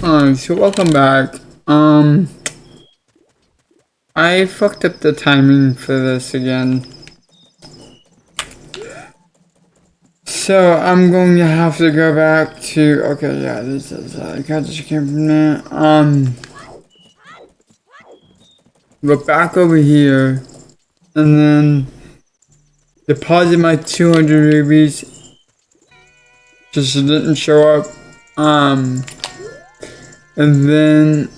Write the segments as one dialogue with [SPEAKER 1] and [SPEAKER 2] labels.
[SPEAKER 1] Alright, so welcome back. I fucked up the timing for this again. So I'm going to have to go back to, okay, yeah, this is, I got this came from there. Go back over here, and then deposit my 200 rubies, just it didn't show up. And then,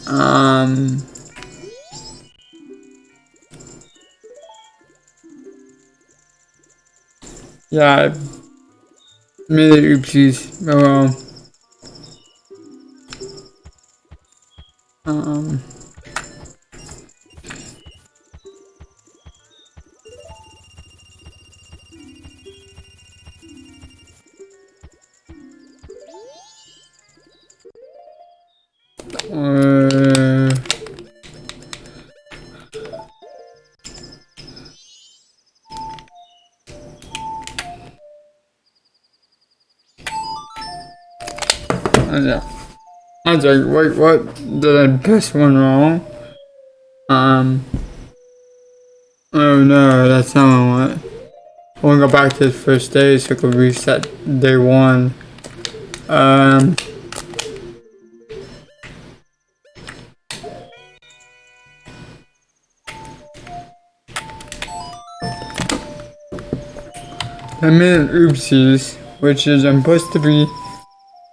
[SPEAKER 1] yeah, I made it oopsies. Oh well. Um, uh, yeah. I was like, wait, what? Did I press one wrong? Oh no, that's not what I want. I want to go back to the first day so I can reset day one. I made an oopsies, which is I'm supposed to be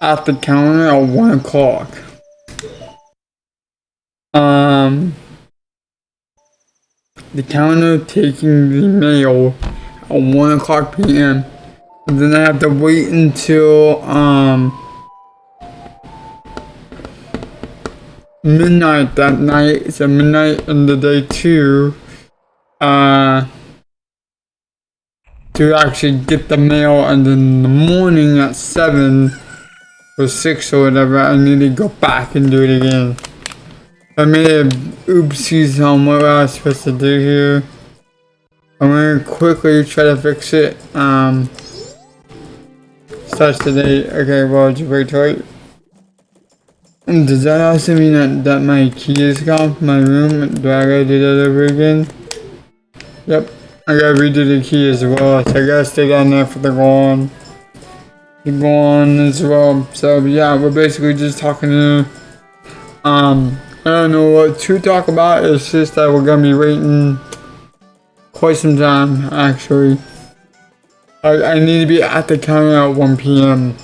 [SPEAKER 1] at the counter at 1 o'clock. The counter taking the mail at 1 o'clock p.m. And then I have to wait until, midnight that night, so midnight in the day two, to actually get the mail, and then in the morning at 7 or 6 or whatever, I need to go back and do it again. I made a oopsies on what I was supposed to do here. I'm gonna quickly try to fix it. Starts today. Okay, well, just wait till it. Does that also mean that my key is gone from my room? Do I gotta do that over again? Yep, I gotta redo the key as well, so I gotta stay down there for the go on as well. So yeah, we're basically just talking to, I don't know what to talk about. It's just that we're gonna be waiting quite some time, actually. I need to be at the counter at 1 p.m.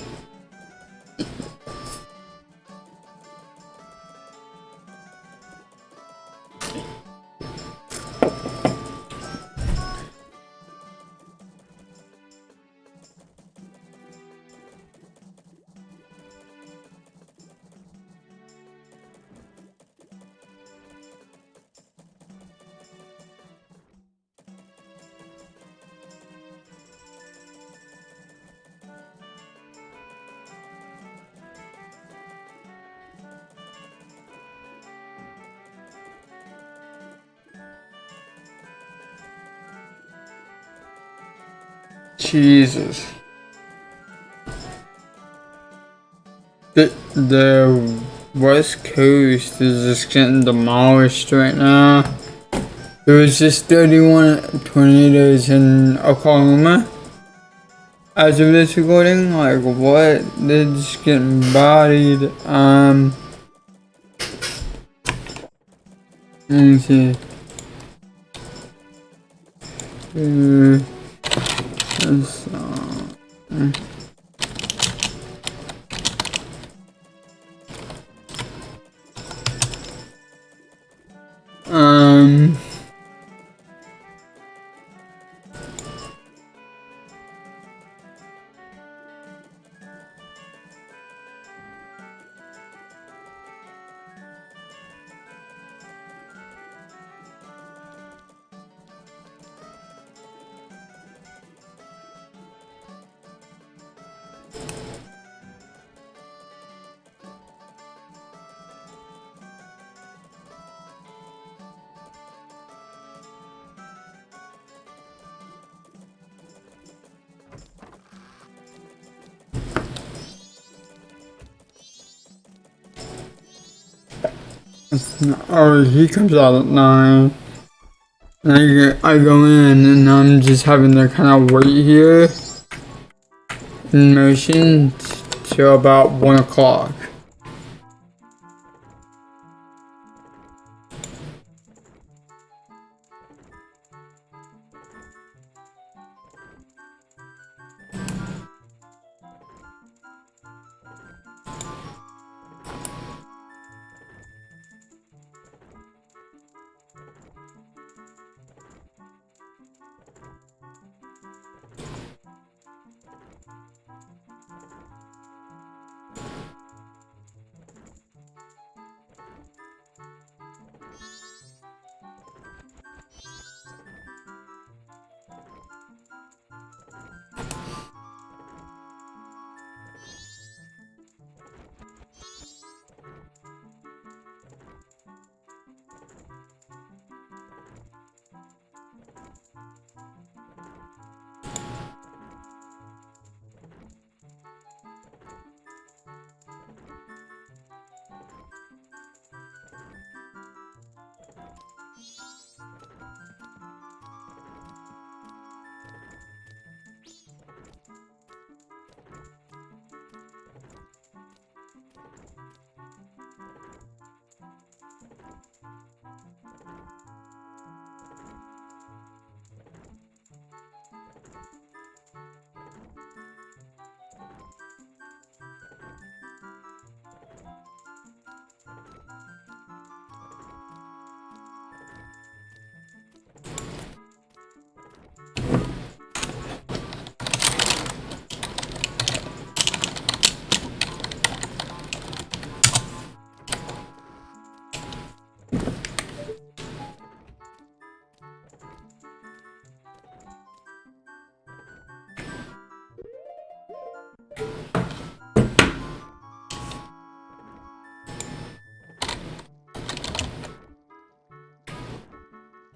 [SPEAKER 1] Jesus. The West Coast is just getting demolished right now. There was just 31 tornadoes in Oklahoma. As of this recording, like what? They're just getting bodied. Let me see. This, Oh, he comes out at 9. And I go in and I'm just having to kind of wait here in motion till about 1 o'clock.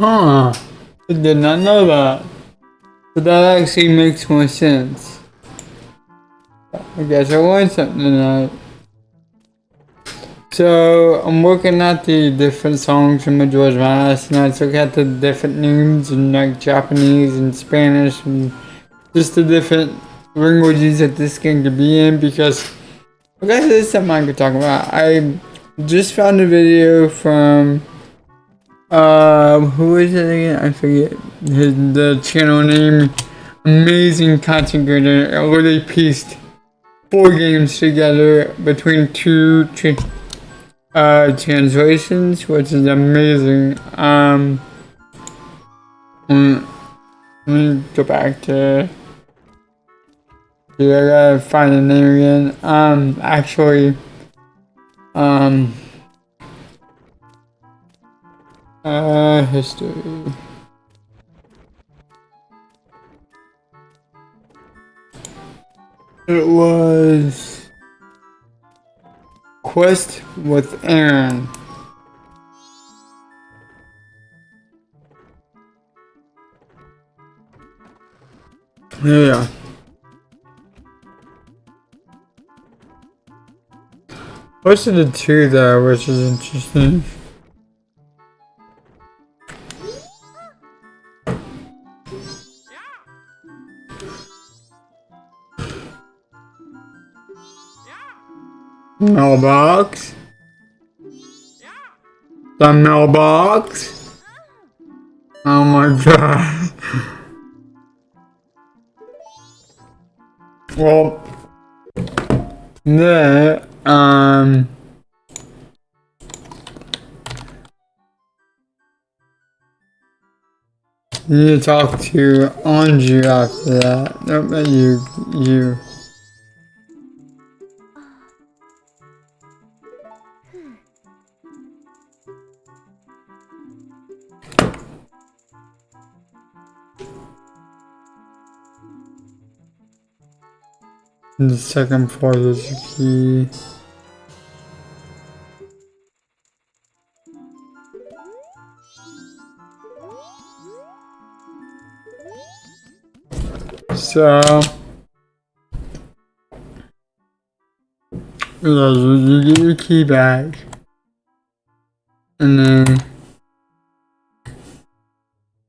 [SPEAKER 1] Huh. I did not know that. But that actually makes more sense. I guess I learned something tonight. So I'm looking at the different songs from Majora's Mask, and I look at the different names in like Japanese and Spanish and just the different languages that this game could be in, because I guess this is something I could talk about. I just found a video from who is it again? I forget the channel name. Amazing content creator. I literally pieced 4 games together between 2 translations, which is amazing. Let me go back to. I gotta find the name again. Actually, history. It was Quest with Aaron. Yeah. Posted the 2 though, which is interesting. Mailbox. The mailbox. Oh my god. Well, there, you need to talk to Anju after that. Nope, you. The second floor is the key. So, you get your key back. And then,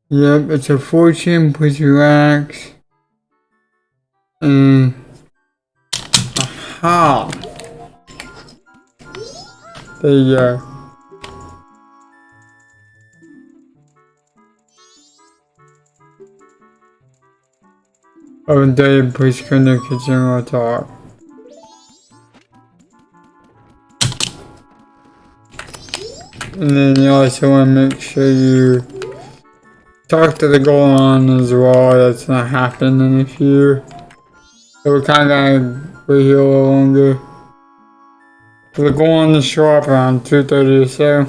[SPEAKER 1] yep, it's a 14, please relax. And, aha! There you go. Oh, and then please go in the kitchen or talk. And then you also want to make sure you talk to the Golan as well. That's not happening if you. So we're kind of wait here a little longer. So the Golan to show up around 2:30 or so.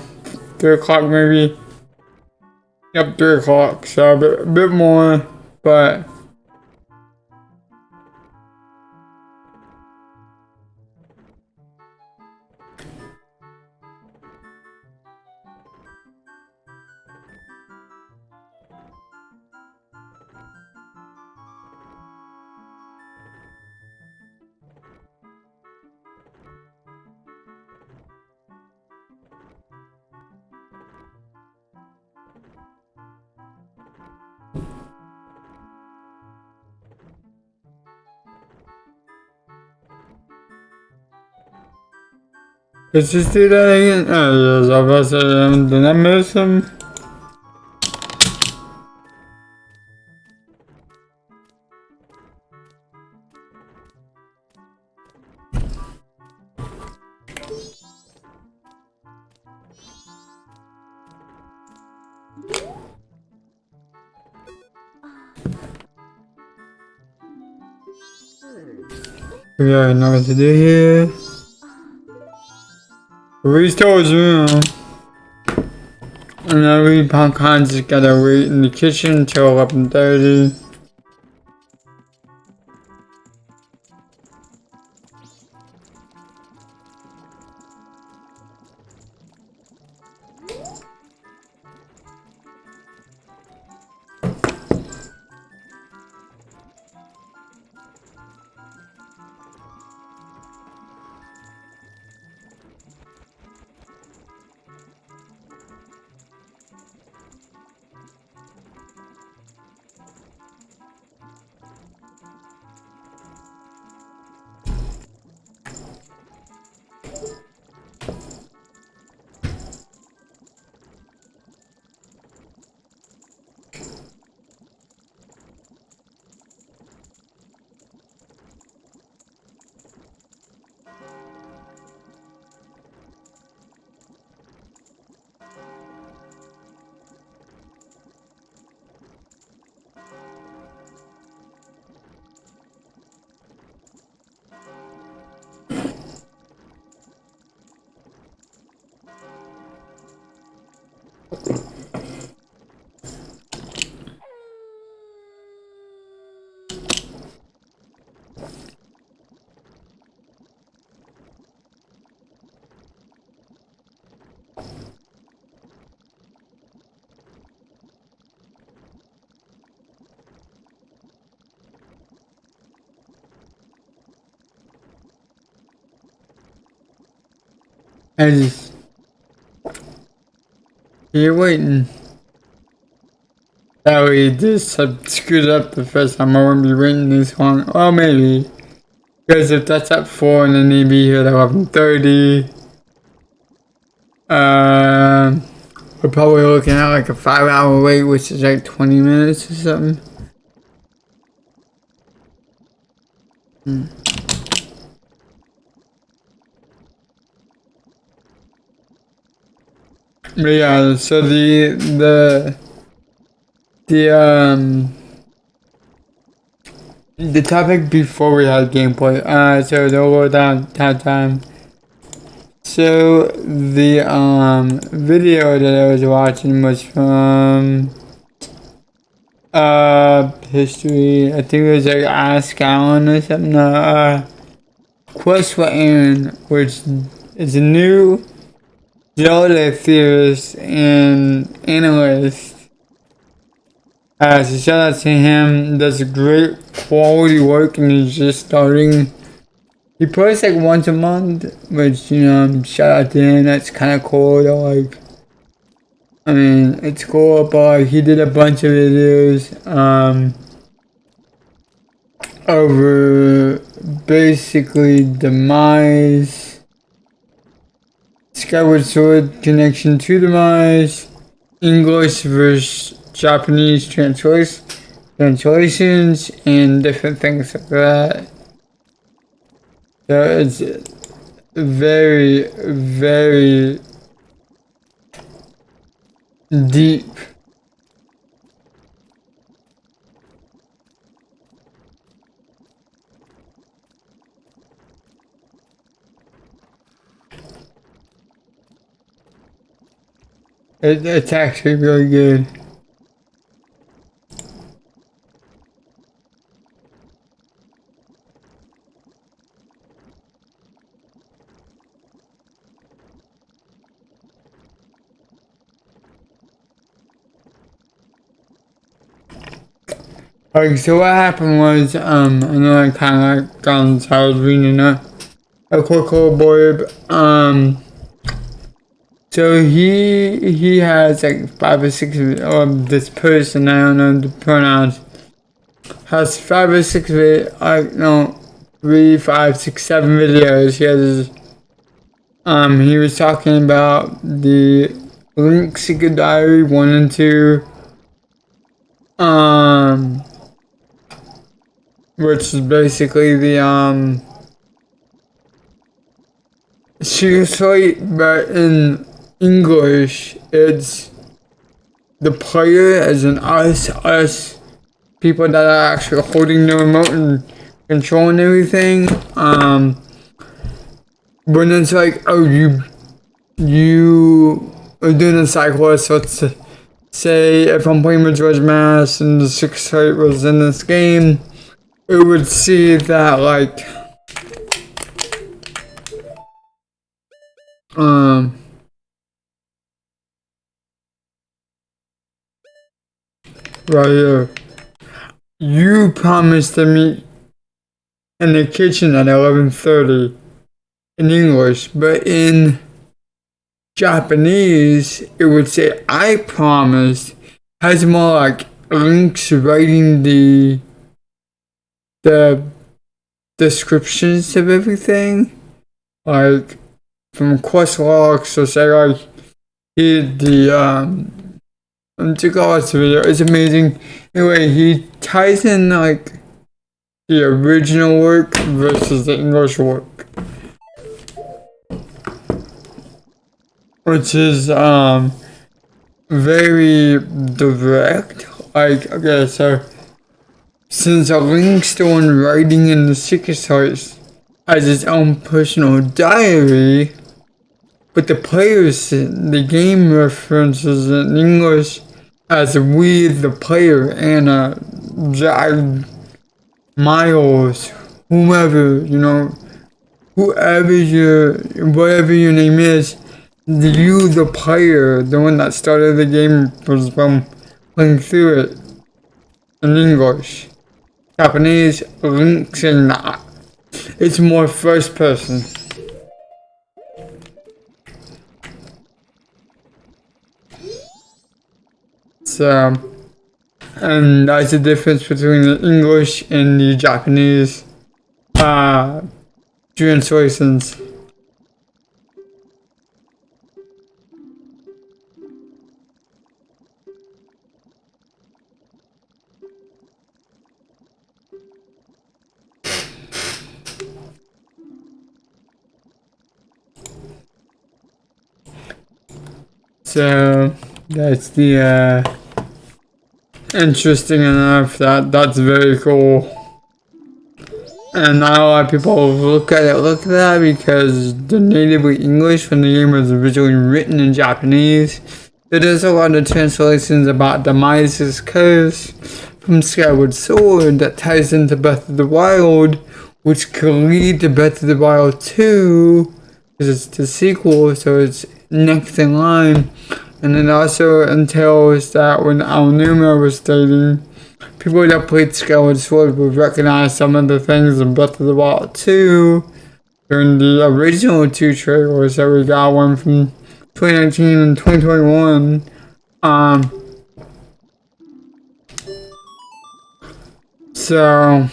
[SPEAKER 1] 3 o'clock maybe. Yep, 3 o'clock. So a bit more, but. Let's just do that again. Oh, yes, I was did I miss him? We already know what to do here. Restore his room. And then we kind of just gotta wait in the kitchen until 11:30. I just. You're waiting. That way you just screwed up the first time. I won't be waiting this long. Well, maybe. Because if that's at 4 and then he'd be here at 11:30. We're probably looking at like a 5-hour wait, which is like 20 minutes or something. But yeah, so the topic before we had gameplay. So the overall time. So the video that I was watching was from history. I think it was like Ask Alan or something. Quest for Aaron, which is a new Zelda theorist and analyst. So shout out to him. Does great quality work and he's just starting. He posts like once a month, which, you know, shout out to him. That's kind of cool to like I mean, it's cool, but he did a bunch of videos over basically Demise, Skyward Sword connection to Demise, English versus Japanese translations, and different things like that. So it's very, very deep. It's actually really good. Like, so what happened was, I know I kind of like got inside reading a quick little blurb. So he has like 5 or 6 of this person, I don't know the pronouns, has 5 or 6 no, 3, 5, 6, 7 videos. He was talking about the Link Secret Diary 1 and 2, which is basically the seriously, but in English, it's the player as in us people that are actually holding the remote and controlling everything. When it's like, oh, you are doing a cycle, so let's say if I'm playing Majora's Mask and the 6th site was in this game, it would see that like right here. You promised to meet in the kitchen at 11:30 in English, but in Japanese it would say I promised. Has more like links writing the descriptions of everything, like from quest logs. So say like he check out this video. It's amazing. Anyway, he ties in like the original work versus the English work, which is very direct. Like, okay, so since a link's the one writing in the secret sites as his own personal diary, but the players, the game references in English as we, the player, and Miles, whomever, whatever your name is, you, the player, the one that started the game, was from playing through it in English. Japanese links in that. It's more first person. So, and that's the difference between the English and the Japanese translations. So that's the interesting enough that's very cool. And not a lot of people look at that because they're natively English when the game was originally written in Japanese. There's a lot of translations about Demise's curse from Skyward Sword that ties into Breath of the Wild, which could lead to Breath of the Wild 2, because it's the sequel, so it's next in line. And it also entails that when Aonuma was stating, people that played Skyward Sword would recognize some of the things in Breath of the Wild 2 during the original 2 trailers that we got, one from 2019 and 2021. Um, so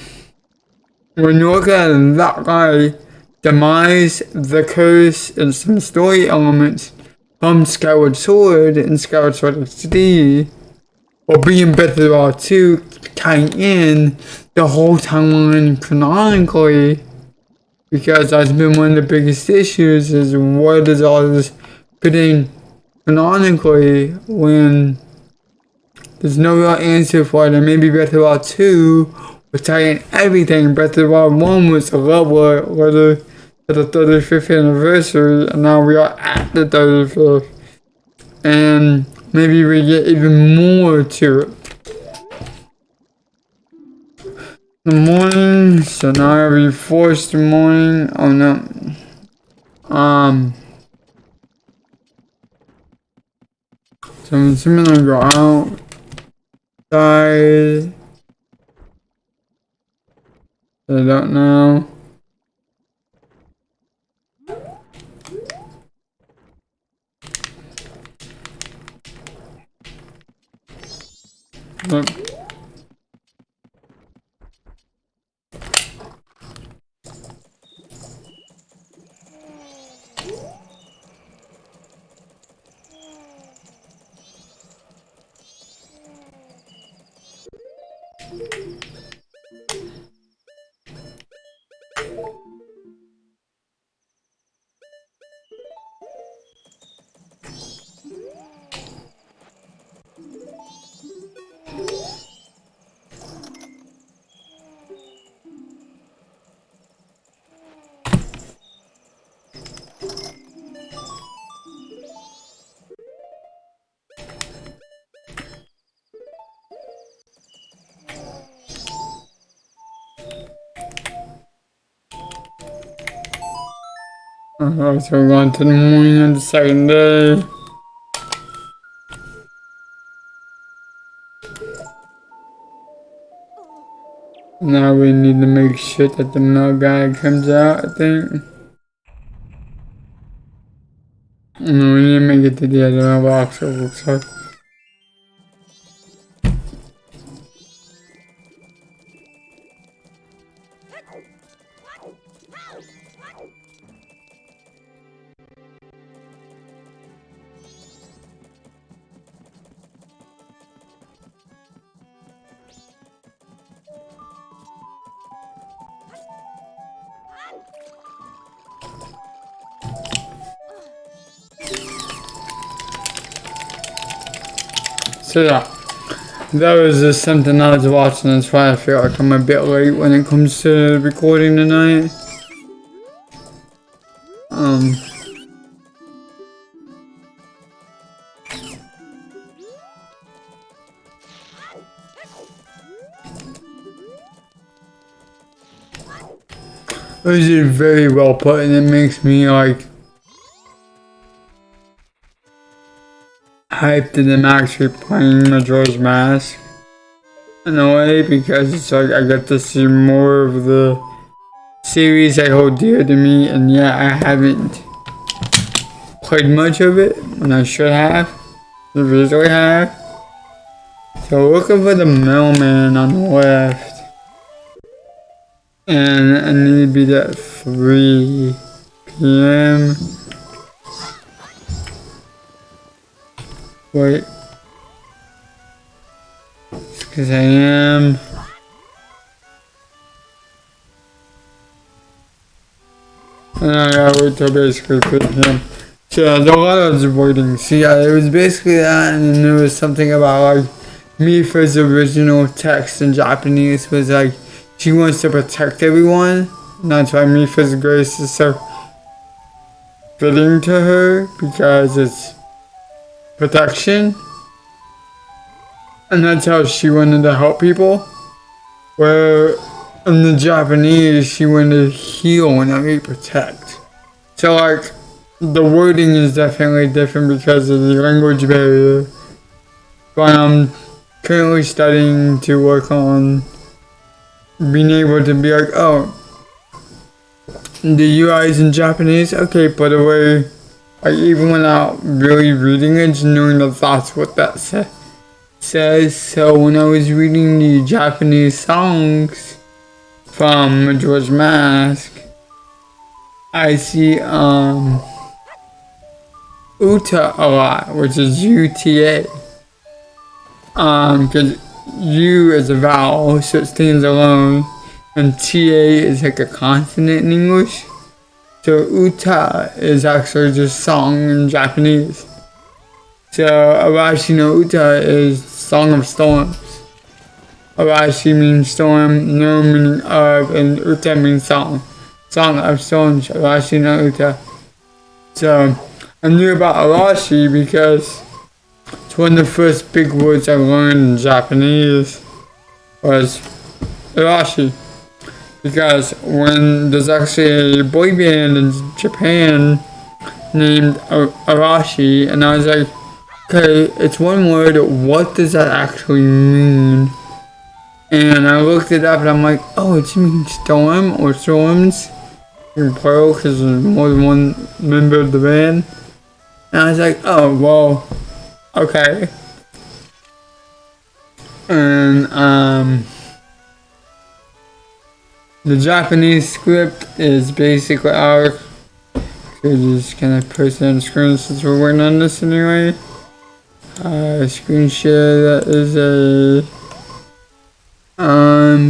[SPEAKER 1] when you look at it that way, Demise, the Curse, and some story elements from Skyward Sword and Skyward Sword HD will be in Breath of the Wild 2, tying in the whole timeline canonically, because that's been one of the biggest issues is what does all this fit in canonically when there's no real answer for it. And maybe Breath of the Wild 2 will tie in everything. Breath of the Wild 1 was a level letter to the 35th anniversary, and now we are at the 35th. And maybe we get even more to it. The morning, so now every forced morning. Oh no. So I'm assuming I go outside. I don't know. But alright, so we're going to the morning of the second day. Now we need to make sure that the mail guy comes out, I think. No, we need to make it to the other mailbox, it looks like. So yeah, that was just something I was watching. That's why I feel like I'm a bit late when it comes to recording tonight. It was just very well put, and it makes me like hyped that I'm actually playing Majora's Mask in a way, because it's like I get to see more of the series I hold dear to me, and yeah, I haven't played much of it when I should have, usually have. So looking for the mailman on the left, and I need to be there at 3 p.m. Wait, because I am. And I gotta wait till basically 3 p.m. So there's a lot of avoiding. See, it was basically that, and then there was something about like Mifa's original text in Japanese was like she wants to protect everyone, and that's why Mifa's grace is so fitting to her, because it's protection, and that's how she wanted to help people. Where in the Japanese, she wanted to heal and not really protect. So like, the wording is definitely different because of the language barrier. But I'm currently studying to work on being able to be like, oh, the UI is in Japanese, okay, put away Like even without really reading it, just knowing that that's what that says. So when I was reading the Japanese songs from Majora's Mask, I see Uta a lot, which is UTA. Because U is a vowel, so it stands alone, and TA is like a consonant in English. So Uta is actually just song in Japanese. So Arashi no Uta is Song of Storms. Arashi means storm, no meaning of, and Uta means song. Song of Storms, Arashi no Uta. So I knew about Arashi because it's one of the first big words I learned in Japanese was Arashi. Because when there's actually a boy band in Japan named Arashi, and I was like, okay, it's one word, what does that actually mean? And I looked it up and I'm like, oh, it means storm or storms in plural because there's more than one member of the band. And I was like, oh, well, okay. And the Japanese script is basically our. So just kind of post it on the screen since we're working on this anyway. Screen share, that is a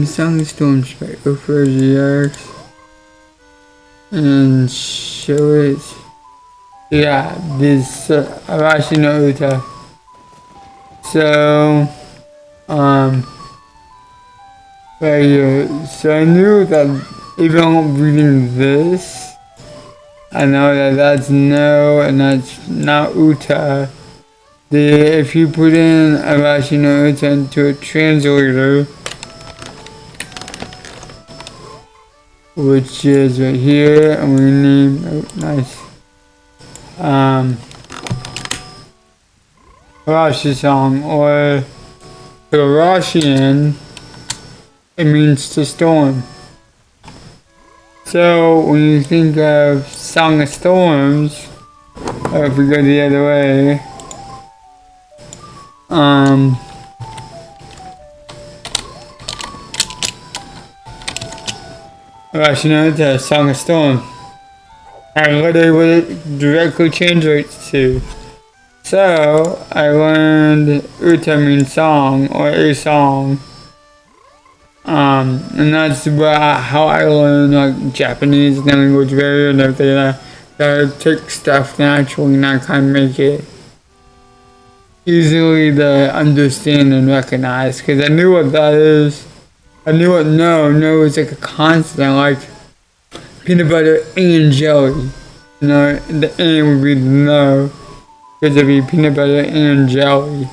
[SPEAKER 1] Song of Storms by Oprah GX. And show it. Yeah, this Arashi no Uta. So right here. So I knew that even reading this, I know that that's no and that's not Uta. If you put in Arashi no Uta into a translator, which is right here, and we name, oh, nice, Arashi song, or Arashian, it means to storm. So when you think of Song of Storms, or if we go the other way, Arashi no Uta, Song of Storm. And literally what it directly translates to. So I learned Uta means song or a song. And that's how I learned like Japanese language barrier and everything that I take stuff naturally and I kind of make it easily to understand and recognize. Because I knew what that is. I knew what no is like a constant, like peanut butter and jelly. You know, the N would be the no, because it'd be peanut butter and jelly.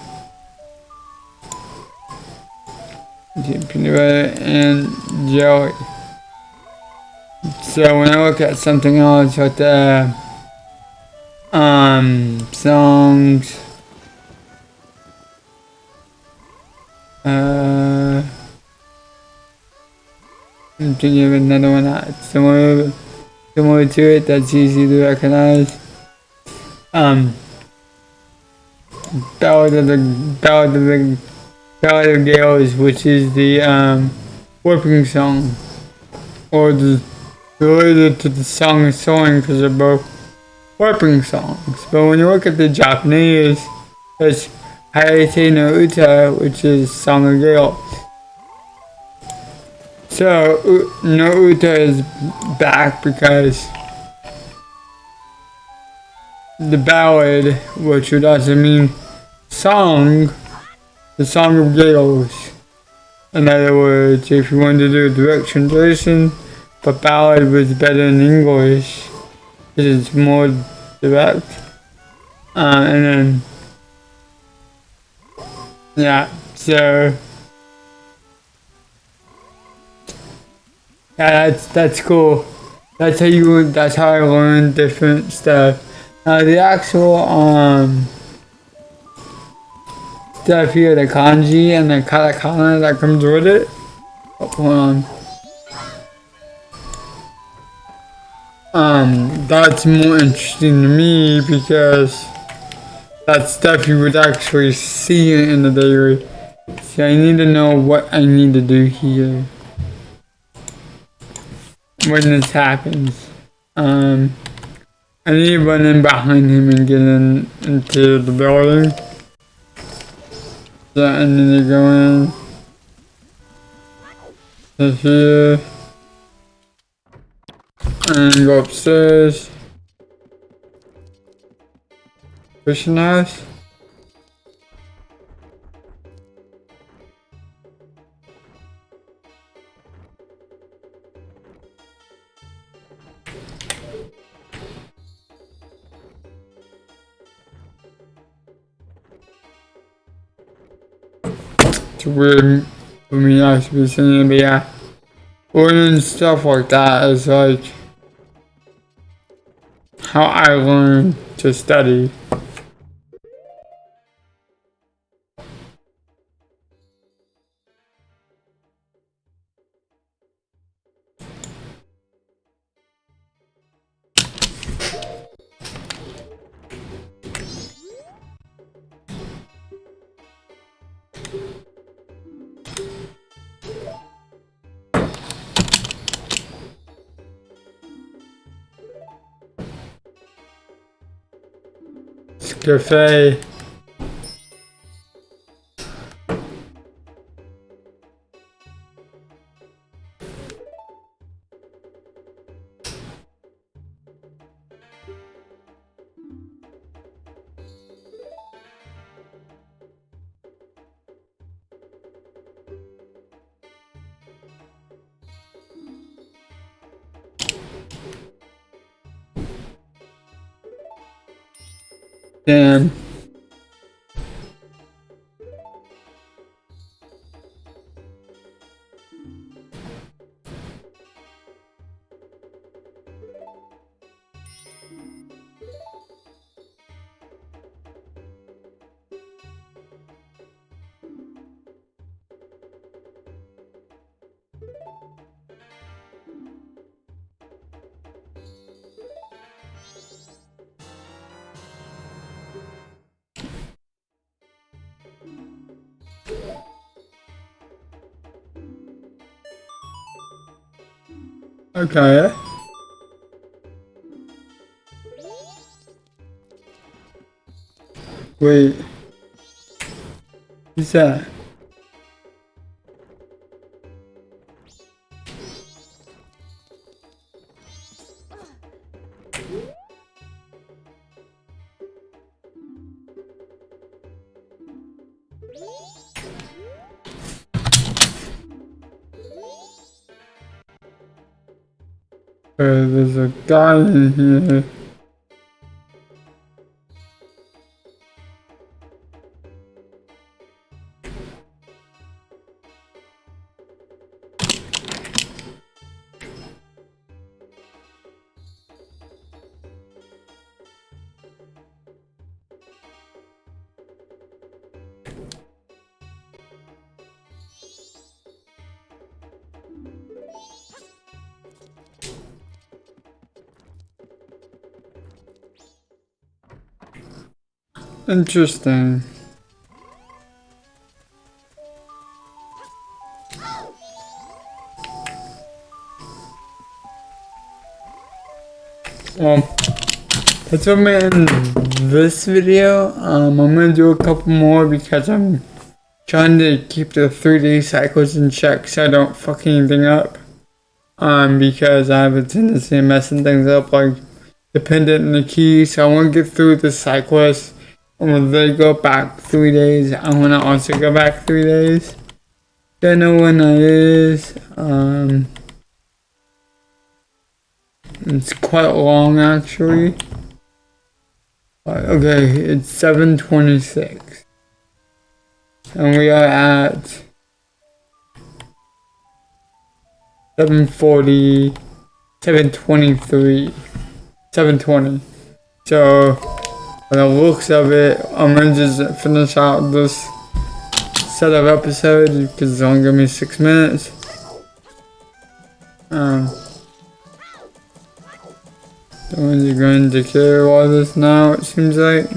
[SPEAKER 1] Peanut butter and jelly. So when I look at something else with the songs, I'm thinking of another one that's similar to it that's easy to recognize. Ballad of Gales, which is the warping song, or the related to the Song of Soaring because they're both warping songs. But when you look at the Japanese, it's Hayate no Uta, which is Song of Gales. So no Uta is back because the ballad, which would also mean song, the Song of Gales. In other words, if you wanted to do a direct translation, but ballad was better in English because it's more direct. And then, yeah, so yeah, that's cool. That's how I learned different stuff. The actual stuff here, the kanji and the katakana that comes with it. Oh, hold on. That's more interesting to me because that stuff you would actually see in the diary. So I need to know what I need to do here when this happens. I need to run in behind him and get into the building. So I need to go in to here and go upstairs. Fishing house. It's weird for me not to be saying, but yeah, learning stuff like that is like how I learn to study. Cafe. Damn. Okay. Wait. Who's that? There's a guy in here. Interesting. Well, that's what I'm in this video. I'm gonna do a couple more because I'm trying to keep the 3-day cycles in check so I don't fuck anything up. Because I have a tendency of messing things up, like dependent on the key. So I want to get through the cyclist. And when they go back 3 days, I want to also go back 3 days. Don't know when that is. It's quite long actually. Okay, it's 7:26. And we are at 7:40, 7:23, 7:20. So, by the looks of it, I'm gonna just finish out this set of episodes because it's only gonna be 6 minutes. The ones are going to carry all this now, it seems like.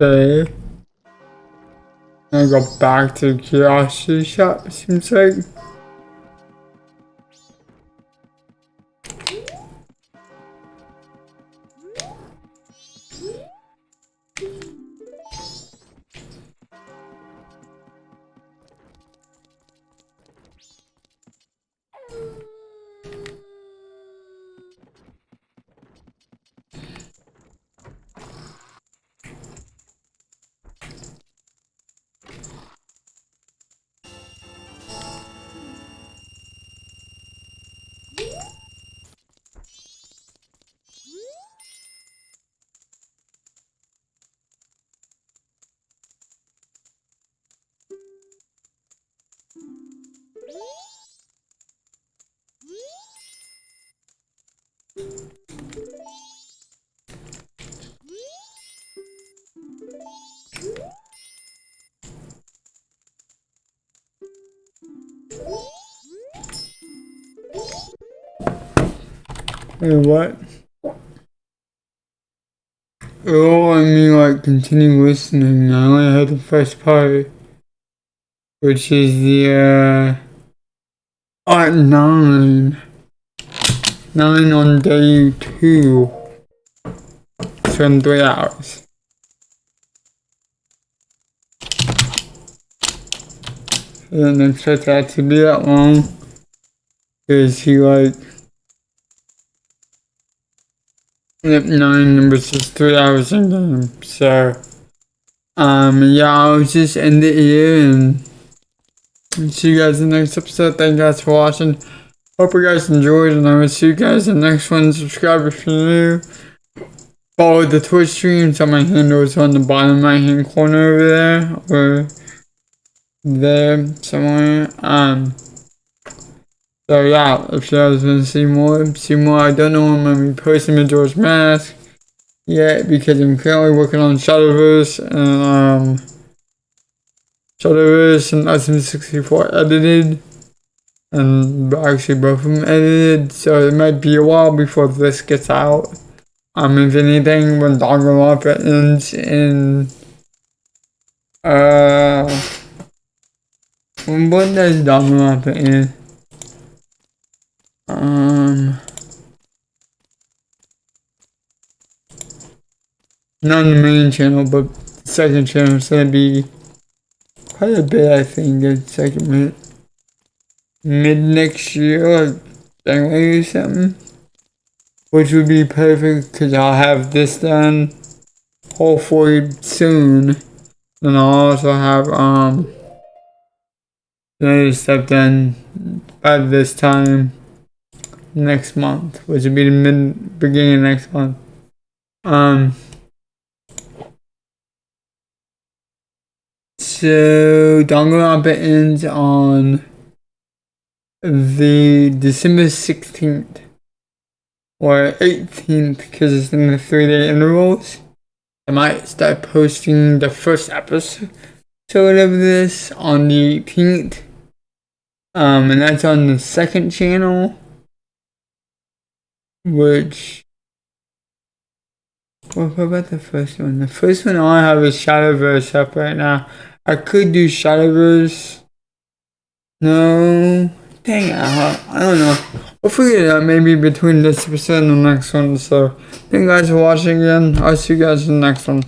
[SPEAKER 1] Okay. I go back to the curiosity shop, it seems like. Hey, what? Oh, I mean, like, continue listening. I only heard the first part, which is the, Art 9. 9 on day 2. So in 3 hours. I didn't expect that to be that long. Because he, like, yep, 9 versus 3 hours in game. So, yeah, I'll just end it here and see you guys in the next episode. Thank you guys for watching. Hope you guys enjoyed, and I will see you guys in the next one. Subscribe if you're new. Follow the Twitch streams. On my handle is on the bottom right hand corner over there, or there somewhere. So yeah, if you guys want to see more, I don't know when I'm gonna be posting Majora's Mask yet because I'm currently working on Shadowverse and SM64 edited, and actually both of them edited. So it might be a while before this gets out. If anything, when Danganronpa ends in when does Danganronpa end? Not on the main channel, but the second channel is gonna be quite a bit, I think. It's like mid next year, like January or something. Which would be perfect because I'll have this done hopefully soon. And I'll also have the other stuff done by this time next month, which would be the beginning of next month. So Danganronpa ends on the December 16th or 18th because it's in the 3-day intervals. I might start posting the first episode of this on the 18th. And that's on the second channel, which, what about the first one? The first one all I have is Shadowverse up right now. I could do Shadowverse. No, dang it, I don't know. We'll figure it out maybe between this episode and the next one. So, thank you guys for watching again. I'll see you guys in the next one.